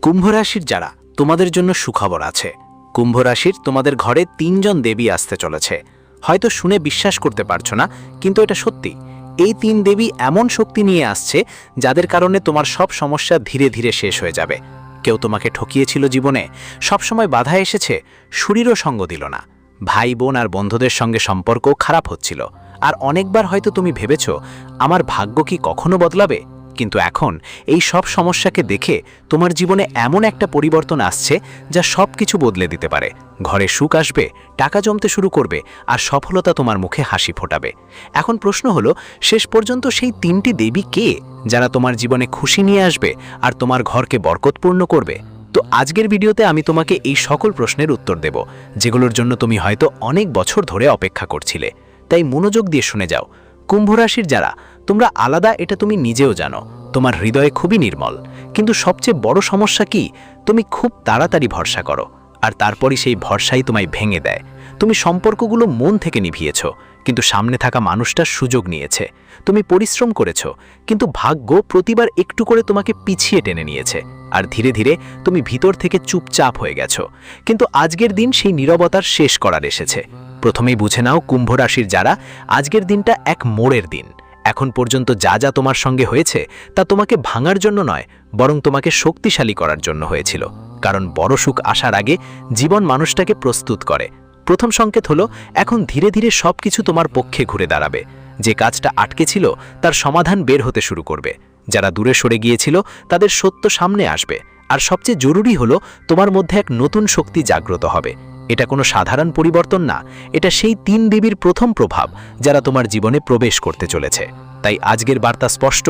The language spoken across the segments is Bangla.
কুম্ভ রাশির যারা, তোমাদের জন্য সুখবর আছে। কুম্ভ রাশির তোমাদের ঘরে ৩ জন দেবী আসতে চলেছে। হয়তো শুনে বিশ্বাস করতে পারছো না, কিন্তু এটা সত্যি। এই ৩ দেবী এমন শক্তি নিয়ে আসছে যাদের কারণে তোমার সব সমস্যা ধীরে ধীরে শেষ হয়ে যাবে। কেউ তোমাকে ঠকিয়েছিল জীবনে, সবসময় বাধা এসেছে, শরীরও সঙ্গ দিল না। ভাই বোন আর বন্ধুদের সঙ্গে সম্পর্ক খারাপ হচ্ছিল, আর অনেকবার হয়তো তুমি ভেবেছ আমার ভাগ্য কি কখনো বদলাবে। কিন্তু এখন এই সব সমস্যাকে দেখে তোমার জীবনে এমন একটা পরিবর্তন আসছে যা সব কিছু বদলে দিতে পারে। ঘরে সুখ আসবে, টাকা জমতে শুরু করবে, আর সফলতা তোমার মুখে হাসি ফোটাবে। এখন প্রশ্ন হলো, শেষ পর্যন্ত সেই ৩টি দেবী কে, যারা তোমার জীবনে খুশি নিয়ে আসবে আর তোমার ঘরকে বরকতপূর্ণ করবে? তো আজকের ভিডিওতে আমি তোমাকে এই সকল প্রশ্নের উত্তর দেব, যেগুলোর জন্য তুমি হয়তো অনেক বছর ধরে অপেক্ষা করছিলে। তাই মনোযোগ দিয়ে শুনে যাও। কুম্ভ রাশির যারা, তোমরা আলাদা, এটা তুমি নিজেও জানো। তোমার হৃদয় খুবই নির্মল, কিন্তু সবচেয়ে বড় সমস্যা কি, তুমি খুব তাড়াতাড়ি ভরসা করো, আর তারপরই সেই ভরসাই তোমায় ভেঙে দেয়। তুমি সম্পর্কগুলো মন থেকে নিভিয়েছ, কিন্তু সামনে থাকা মানুষটা সুযোগ নিয়েছে। তুমি পরিশ্রম করেছ, কিন্তু ভাগ্য প্রতিবার একটু করে তোমাকে পিছিয়ে টেনে নিয়েছে, আর ধীরে ধীরে তুমি ভিতর থেকে চুপচাপ হয়ে গেছো। কিন্তু আজকের দিন সেই নীরবতার শেষ করার এসেছে। প্রথমেই বুঝে নাও কুম্ভ রাশির যারা, আজকের দিনটা এক মোড়ের দিন। এখন পর্যন্ত যা যা তোমার সঙ্গে হয়েছে তা তোমাকে ভাঙার জন্য নয়, বরং তোমাকে শক্তিশালী করার জন্য হয়েছিল। কারণ বড় সুখ আসার আগে জীবন মানুষটাকে প্রস্তুত করে। প্রথম সংকেত হলো, এখন ধীরে ধীরে সবকিছু তোমার পক্ষে ঘুরে দাঁড়াবে। যে কাজটা আটকে ছিল তার সমাধান বের হতে শুরু করবে। যারা দূরে সরে গিয়েছিল তাদের সত্য সামনে আসবে। আর সবচেয়ে জরুরি হলো, তোমার মধ্যে এক নতুন শক্তি জাগ্রত হবে। এটা কোনো সাধারণ পরিবর্তন না, এটা সেই ৩ দেবীর প্রথম প্রভাব যারা তোমার জীবনে প্রবেশ করতে চলেছে। তাই আজকের বার্তা স্পষ্ট,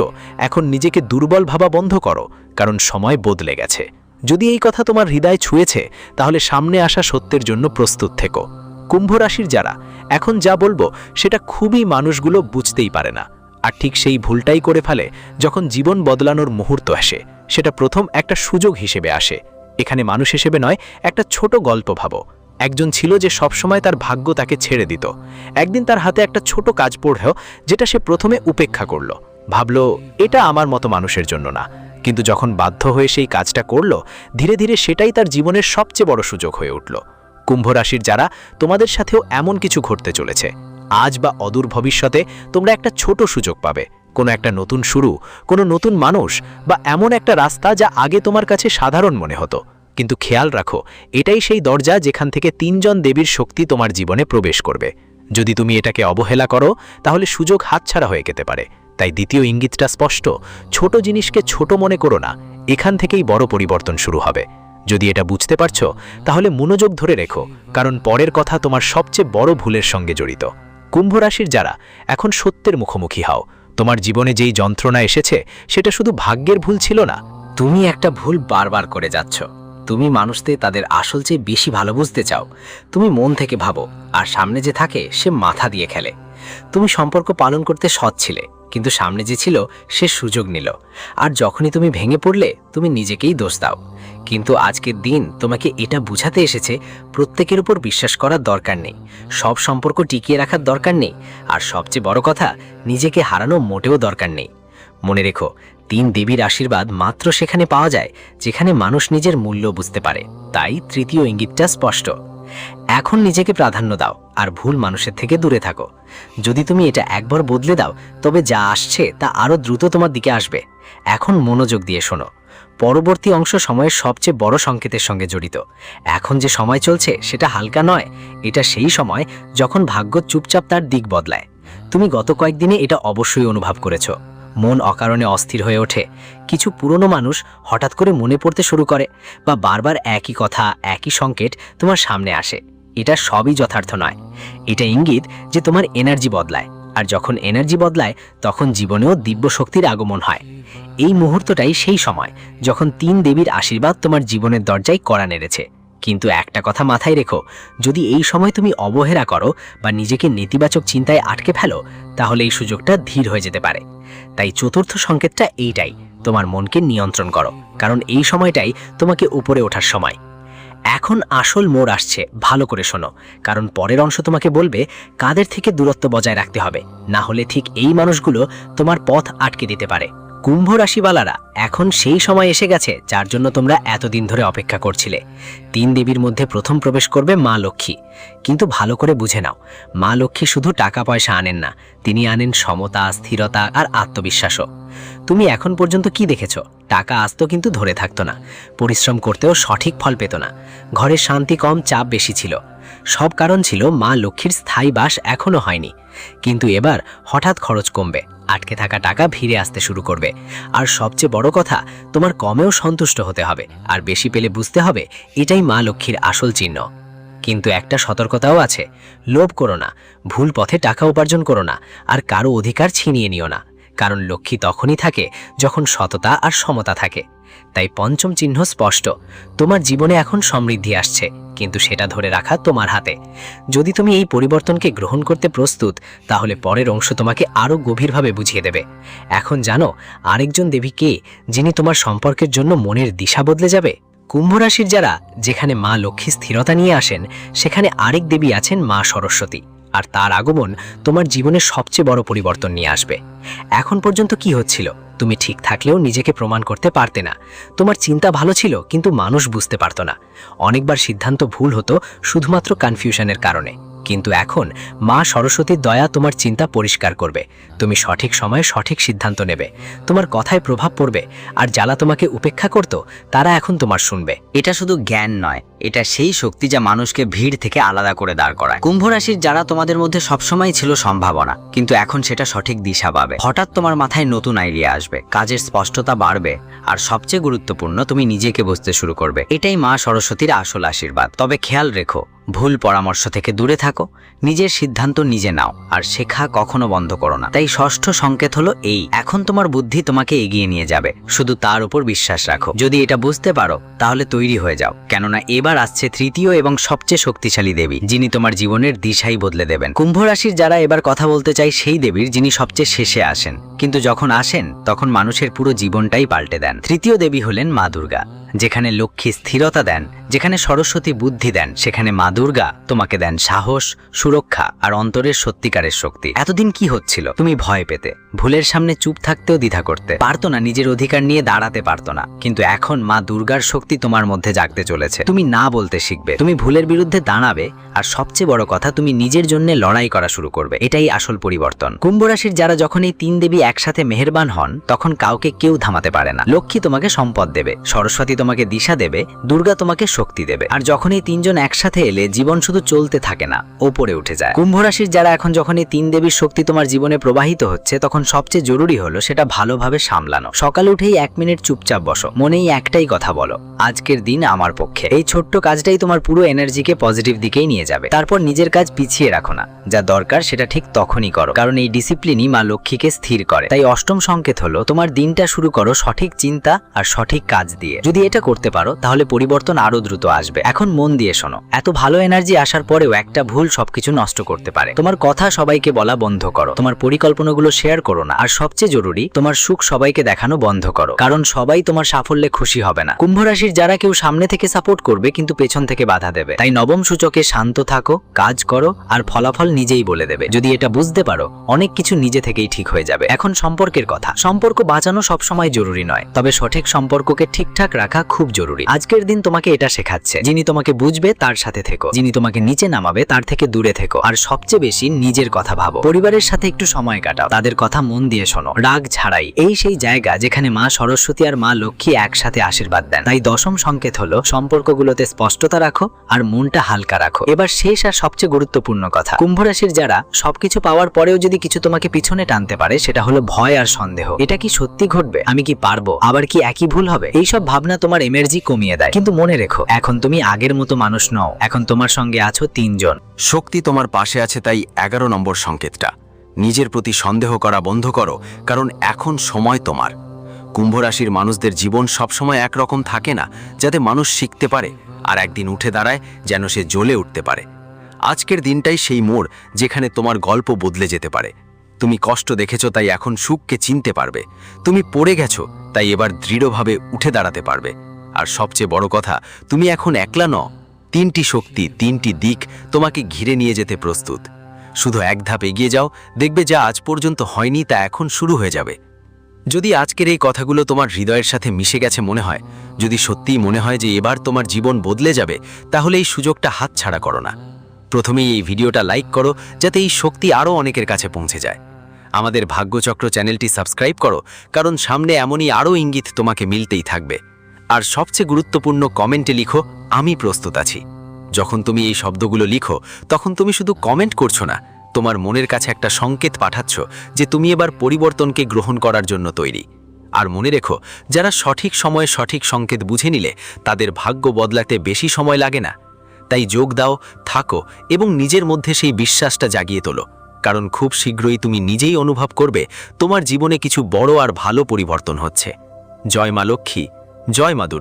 এখন নিজেকে দুর্বল ভাবা বন্ধ করো, কারণ সময় বদলে গেছে। যদি এই কথা তোমার হৃদয় ছুঁয়েছে, তাহলে সামনে আসা সত্যের জন্য প্রস্তুত থেকো। কুম্ভ রাশির যারা, এখন যা বলবো সেটা খুবই মানুষগুলো বুঝতেই পারে না, আর ঠিক সেই ভুলটাই করে ফেলে যখন জীবন বদলানোর মুহূর্ত আসে। সেটা প্রথম একটা সুযোগ হিসেবে আসে। এখানে মানুষ হিসেবে নয়, একটা ছোট গল্প ভাবো। একজন ছিল যে সবসময় তার ভাগ্য তাকে ছেড়ে দিত। একদিন তার হাতে একটা ছোট কাজ পড়ল, যেটা সে প্রথমে উপেক্ষা করল। ভাবল, এটা আমার মতো মানুষের জন্য না। কিন্তু যখন বাধ্য হয়ে সেই কাজটা করল, ধীরে ধীরে সেটাই তার জীবনের সবচেয়ে বড় সুযোগ হয়ে উঠল। কুম্ভ রাশির যারা, তোমাদের সাথেও এমন কিছু ঘটতে চলেছে। আজ বা অদূর ভবিষ্যতে তোমরা একটা ছোট সুযোগ পাবে, কোনো একটা নতুন শুরু, কোনো নতুন মানুষ, বা এমন একটা রাস্তা যা আগে তোমার কাছে সাধারণ মনে হতো। কিন্তু খেয়াল রাখো, এটাই সেই দরজা যেখান থেকে ৩ জন দেবীর শক্তি তোমার জীবনে প্রবেশ করবে। যদি তুমি এটাকে অবহেলা করো, তাহলে সুযোগ হাতছাড়া হয়ে যেতে পারে। তাই দ্বিতীয় ইঙ্গিতটা স্পষ্ট, ছোট জিনিসকে ছোট মনে করো না, এখান থেকেই বড় পরিবর্তন শুরু হবে। যদি এটা বুঝতে পারছো, তাহলে মনোযোগ ধরে রেখো, কারণ পরের কথা তোমার সবচেয়ে বড় ভুলের সঙ্গে জড়িত। কুম্ভ রাশির যারা, এখন সত্যের মুখোমুখি হও। তোমার জীবনে যেই যন্ত্রণা এসেছে সেটা শুধু ভাগ্যের ভুল ছিল না। তুমি একটা ভুল বারবার করে যাচ্ছ। তুমি মানুষদের তাদের আসল চেয়ে বেশি ভালো বুঝতে চাও। তুমি মন থেকে ভাবো, আর সামনে যে থাকে সে মাথা দিয়ে খেলে। তুমি সম্পর্ক পালন করতে সৎ ছিলে, কিন্তু সামনে যে ছিল সে সুযোগ নিল। আর যখনই তুমি ভেঙে পড়লে, তুমি নিজেকেই দোষ দাও। কিন্তু আজকের দিন তোমাকে এটা বুঝাতে এসেছে, প্রত্যেকের উপর বিশ্বাস করার দরকার নেই, সব সম্পর্ক টিকিয়ে রাখার দরকার নেই, আর সবচেয়ে বড় কথা, নিজেকে হারানো মোটেও দরকার নেই। মনে রেখো, ৩ দেবীর আশীর্বাদ মাত্র সেখানে পাওয়া যায় যেখানে মানুষ নিজের মূল্য বুঝতে পারে। তাই তৃতীয় ইঙ্গিতটা স্পষ্ট। এখন নিজেকে প্রাধান্য দাও, আর ভুল মানুষের থেকে দূরে থাকো। যদি তুমি এটা একবার বদলে দাও, তবে যা আসছে তা আরও দ্রুত তোমার দিকে আসবে। এখন মনোযোগ দিয়ে শোনো। পরবর্তী অংশ সময়ের সবচেয়ে বড় সংকেতের সঙ্গে জড়িত। এখন যে সময় চলছে সেটা হালকা নয়, এটা সেই সময় যখন ভাগ্য চুপচাপ তার দিক বদলায়। তুমি গত কয়েকদিনে এটা অবশ্যই অনুভব করেছো। মন অকারণে অস্থির হয়ে ওঠে, কিছু পুরনো মানুষ হঠাৎ করে মনে পড়তে শুরু করে, বা বারবার একই কথা, একই সংকেত তোমার সামনে আসে। এটা সবই যথার্থ নয়, এটা ইঙ্গিত যে তোমার এনার্জি বদলায়। আর যখন এনার্জি বদলায়, তখন জীবনেও দিব্য শক্তির আগমন হয়। এই মুহূর্তটাই সেই সময় যখন ৩ দেবীর আশীর্বাদ তোমার জীবনের দরজায় কড়া নেড়েছে। কিন্তু একটা কথা মাথায় রেখো, যদি এই সময় তুমি অবহেলা করো বা নিজেকে নেতিবাচক চিন্তায় আটকে ফেলো, তাহলে এই সুযোগটা ধীর হয়ে যেতে পারে। তাই চতুর্থ সংকেতটা এইটাই, তোমার মনকে নিয়ন্ত্রণ করো, কারণ এই সময়টাই তোমাকে উপরে ওঠার সময়। এখন আসল মোড় আসছে, ভালো করে শোনো, কারণ পরের অংশ তোমাকে বলবে কাদের থেকে দূরত্ব বজায় রাখতে হবে, না হলে ঠিক এই মানুষগুলো তোমার পথ আটকে দিতে পারে। কুম্ভ রাশিওয়ালারা, এখন সেই সময় এসে গেছে যার জন্য তোমরা এতদিন ধরে অপেক্ষা করছিলে। 3 দেবীর মধ্যে প্রথম প্রবেশ করবে মা লক্ষ্মী। কিন্তু ভালো করে বুঝে নাও, মা লক্ষ্মী শুধু টাকা পয়সা আনেন না, তিনি আনেন সমতা, স্থিরতা আর আত্মবিশ্বাসও। তুমি এখন পর্যন্ত কি দেখেছো? টাকা আসতো কিন্তু ধরে থাকতো না, পরিশ্রম করতেও সঠিক ফল পেত না, ঘরের শান্তি কম, চাপ বেশি ছিল। সব কারণ ছিল মা লক্ষ্মীর স্থায়ী বাস এখনো হয়নি। কিন্তু এবার হঠাৎ খরচ কমবে, আটকে থাকা টাকা ফিরে আসতে শুরু করবে। আর সবচেয়ে বড় কথা, তোমার কমেও সন্তুষ্ট হতে হবে, আর বেশি পেলে বুঝতে হবে এটাই মা লক্ষ্মীর আসল চিহ্ন। কিন্তু একটা সতর্কতাও আছে, লোভ করো না, ভুল পথে টাকা উপার্জন করো না, আর কারো অধিকার ছিনিয়ে নিও না। কারণ লক্ষ্মী তখনই থাকে যখন সততা আর সমতা থাকে। তাই পঞ্চম চিহ্ন স্পষ্ট, তোমার জীবনে এখন সমৃদ্ধি আসছে, কিন্তু সেটা ধরে রাখা তোমার হাতে। যদি তুমি এই পরিবর্তনকে গ্রহণ করতে প্রস্তুত, তাহলে পরের অংশ তোমাকে আরও গভীরভাবে বুঝিয়ে দেবে। এখন জানো আরেকজন দেবী কে, যিনি তোমার সম্পর্কের জন্য মনের দিশা বদলে যাবে? কুম্ভ রাশির যারা, যেখানে মা লক্ষ্মী স্থিরতা নিয়ে আসেন, সেখানে আরেক দেবী আছেন মা সরস্বতী। আর তার আগমন তোমার জীবনে সবচেয়ে বড় পরিবর্তন নিয়ে আসবে। এখন পর্যন্ত কি হচ্ছিল? তুমি ঠিক থাকলেও নিজেকে প্রমাণ করতে পারতে না। তোমার চিন্তা ভালো ছিল, কিন্তু মানুষ বুঝতে পারত না। অনেকবার সিদ্ধান্ত ভুল হতো শুধুমাত্র কনফিউশনের কারণে। কিন্তু এখন মা সরস্বতীর দয়া তোমার চিন্তা পরিষ্কার করবে। তুমি সঠিক সময়ে সঠিক সিদ্ধান্ত নেবে, তোমার কথায় প্রভাব পড়বে। আর যারা তোমাকে উপেক্ষা করত, তারা এখন তোমার শুনবে। এটা শুধু জ্ঞান নয়, এটা সেই শক্তি যা মানুষকে ভিড় থেকে আলাদা করে দাঁড় করায়। কুম্ভ রাশির যারা, তোমাদের মধ্যে সবসময় ছিল সম্ভাবনা, কিন্তু এখন সেটা সঠিক দিশা পাবে। হঠাৎ তোমার মাথায় নতুন আইডিয়া আসবে, কাজের স্পষ্টতা বাড়বে, আর সবচেয়ে গুরুত্বপূর্ণ, তুমি নিজেকে বুঝতে শুরু করবে। এটাই মা সরস্বতীর আসল আশীর্বাদ। তবে খেয়াল রেখো, ভুল পরামর্শ থেকে দূরে থাকো, নিজের সিদ্ধান্ত নিজে নাও, আর শেখা কখনো বন্ধ করো না। তাই ষষ্ঠ সংকেত হলো এই, এখন তোমার বুদ্ধি তোমাকে এগিয়ে নিয়ে যাবে, শুধু তার উপর বিশ্বাস রাখো। যদি এটা বুঝতে পারো, তাহলে তৈরি হয়ে যাও, কেননা এবার আসছে তৃতীয় এবং সবচেয়ে শক্তিশালী দেবী, যিনি তোমার জীবনের দিশাই বদলে দেবেন। কুম্ভ রাশির যারা, এবার কথা বলতে চাই সেই দেবীর যিনি সবচেয়ে শেষে আসেন, কিন্তু যখন আসেন তখন মানুষের পুরো জীবনটাই পাল্টে দেন। তৃতীয় দেবী হলেন মা দুর্গা। যেখানে লক্ষ্মী স্থিরতা দেন, যেখানে সরস্বতী বুদ্ধি দেন, সেখানে মা দুর্গা তোমাকে দেন সাহস, সুরক্ষা আর অন্তরের সত্যিকারের শক্তি। এতদিন কি হচ্ছিল? তুমি ভয় পেতে, ভুলের সামনে চুপ থাকতেও দ্বিধা করতে পারতো না, নিজের অধিকার নিয়ে দাঁড়াতে পারতো না। কিন্তু এখন মা দুর্গার শক্তি তোমার মধ্যে জাগতে চলেছে। তুমি না বলতে শিখবে, তুমি ভুলের বিরুদ্ধে দাঁড়াবে, আর সবচেয়ে বড় কথা, তুমি নিজের জন্য লড়াই করা শুরু করবে। এটাই আসল পরিবর্তন। কুম্ভ রাশির যারা, যখন এই 3 দেবী একসাথে মেহেরবান হন, তখন কাউকে কেউ থামাতে পারে না। লক্ষ্মী তোমাকে সম্পদ দেবে, সরস্বতী তোমাকে দিশা দেবে, দুর্গা তোমাকে শক্তি দেবে। আর যখন এই 3 জন একসাথে এলে, জীবন শুধু চলতে থাকে না, ওপরে উঠে যায়। কুম্ভ রাশির যারা, এখন যখন এই 3 দেবীর শক্তি তোমার জীবনে প্রবাহিত হচ্ছে, তখন সবচেয়ে জরুরি হলো সেটা ভালোভাবে সামলানো। সকালে উঠেই 1 মিনিট চুপচাপ বসো, মনেই একটাই কথা বলো, আজকের দিন আমার পক্ষে। এই ছোট্ট কাজটাই তোমার পুরো এনার্জিকে পজিটিভ দিকেই নিয়ে যাবে। তারপর নিজের কাজ পিছিয়ে রাখো না, যা দরকার সেটা ঠিক তখনই করো, কারণ এই ডিসিপ্লিনই মা লক্ষ্মীকে স্থির করে। তাই অষ্টম সংকেত হলো, তোমার দিনটা শুরু করো সঠিক চিন্তা আর সঠিক কাজ দিয়ে। যদি এটা করতে পারো, তাহলে পরিবর্তন আরো দ্রুত আসবে। এখন মন দিয়ে শোনো, এত ভালো এনার্জি আসার পরেও একটা ভুল সবকিছু নষ্ট করতে পারে। তোমার কথা সবাইকে বলা বন্ধ করো, তোমার পরিকল্পনাগুলো শেয়ার করো না, আর সবচেয়ে জরুরি, তোমার সুখ সবাইকে দেখানো বন্ধ করো, কারণ সবাই তোমার সাফল্যে খুশি হবে না। কুম্ভ রাশির যারা, কেউ সামনে থেকে সাপোর্ট করবে, কিন্তু পেছন থেকে বাধা দেবে। তাই নবম সূচকে শান্ত থাকো, কাজ করো, আর ফলাফল নিজেই বলে দেবে। যদি এটা বুঝতে পারো, অনেক কিছু নিজে থেকেই ঠিক হয়ে যাবে। এখন সম্পর্কের কথা। সম্পর্ক বাঁচানো সবসময় জরুরি নয়, তবে সঠিক সম্পর্ককে ঠিকঠাক রাখা খুব জরুরি। আজকের দিন তোমাকে এটা শেখাচ্ছে, যিনি তোমাকে বুঝবে তার সাথে থেকো, যিনি তোমাকে নিচে নামাবে তার থেকে দূরে থেকো, আর সবচেয়ে বেশি নিজের কথা ভাবো। পরিবারের সাথে একটু সময় কাটাও, তাদের কথা মন দিয়ে শোনো, রাগ ছাড়াই। এই সেই জায়গা যেখানে মা সরস্বতী আর মা লক্ষ্মী একসাথে আশীর্বাদ দেন। তাই দশম সংকেত হলো, সম্পর্কগুলোতে স্পষ্টতা রাখো আর মনটা হালকা রাখো। এবার শেষ আর সবচেয়ে গুরুত্বপূর্ণ কথা। কুম্ভ রাশির যারা, সবকিছু পাওয়ার পরেও যদি কিছু তোমাকে পিছনে টানতে পারে, সেটা হলো ভয় আর সন্দেহ। এটা কি সত্যি ঘটবে? আমি কি পারবো? আবার কি একই ভুল হবে? এইসব ভাবনা তোমার এনার্জি কমিয়ে দেয়। কিন্তু মনে রেখো, এখন তুমি আগের মতো মানুষ নও, এখন তোমার সঙ্গে আছো 3 জন। শক্তি তোমার পাশে আছে, তাই 11 নম্বর সংকেতটা, নিজের প্রতি সন্দেহ করা বন্ধ করো, কারণ এখন সময় তোমার। কুম্ভ রাশির মানুষদের জীবন সবসময় একরকম থাকে না, যাতে মানুষ শিখতে পারে আর একদিন উঠে দাঁড়ায় যেন সে জ্বলে উঠতে পারে। আজকের দিনটাই সেই মোড়, যেখানে তোমার গল্প বদলে যেতে পারে। তুমি কষ্ট দেখেছো, তাই এখন সুখকে চিনতে পারবে। তুমি পড়ে গেছো, তাই এবার দৃঢ়ভাবে উঠে দাঁড়াতে পারবে। আর সবচেয়ে বড় কথা, তুমি এখন একলা নও, 3টি শক্তি, 3টি দিক তোমাকে ঘিরে নিয়ে যেতে প্রস্তুত। শুধু এক ধাপ এগিয়ে যাও, দেখবে যা আজ পর্যন্ত হয়নি তা এখন শুরু হয়ে যাবে। যদি আজকের এই কথাগুলো তোমার হৃদয়ের সাথে মিশে গেছে মনে হয়, যদি সত্যিই মনে হয় যে এবার তোমার জীবন বদলে যাবে, তাহলে এই সুযোগটা হাতছাড়া করো না। প্রথমেই এই ভিডিওটা লাইক করো, যাতে এই শক্তি আরও অনেকের কাছে পৌঁছে যায়। আমাদের ভাগ্যচক্র চ্যানেলটি সাবস্ক্রাইব করো, কারণ সামনে এমনই আরও ইঙ্গিত তোমাকে মিলতেই থাকবে। আর সবচেয়ে গুরুত্বপূর্ণ কমেন্টে লিখো, আমি প্রস্তুত আছি। যখন তুমি এই শব্দগুলো লিখো, তখন তুমি শুধু কমেন্ট করছো না, তোমার মনের কাছে একটা সংকেত পাঠাচ্ছ যে তুমি এবার পরিবর্তনকে গ্রহণ করার জন্য তৈরি। আর মনে রেখো, যারা সঠিক সময়ে সঠিক সংকেত বুঝে নিলে তাদের ভাগ্য বদলাতে বেশি সময় লাগে না। তাই যোগ দাও, থাকো এবং নিজের মধ্যে সেই বিশ্বাসটা জাগিয়ে তোলো, কারণ খুব শীঘ্রই তুমি নিজেই অনুভব করবে তোমার জীবনে কিছু বড় আর ভালো পরিবর্তন হচ্ছে। জয় মা লক্ষ্মী, জয় মা দুর্গা।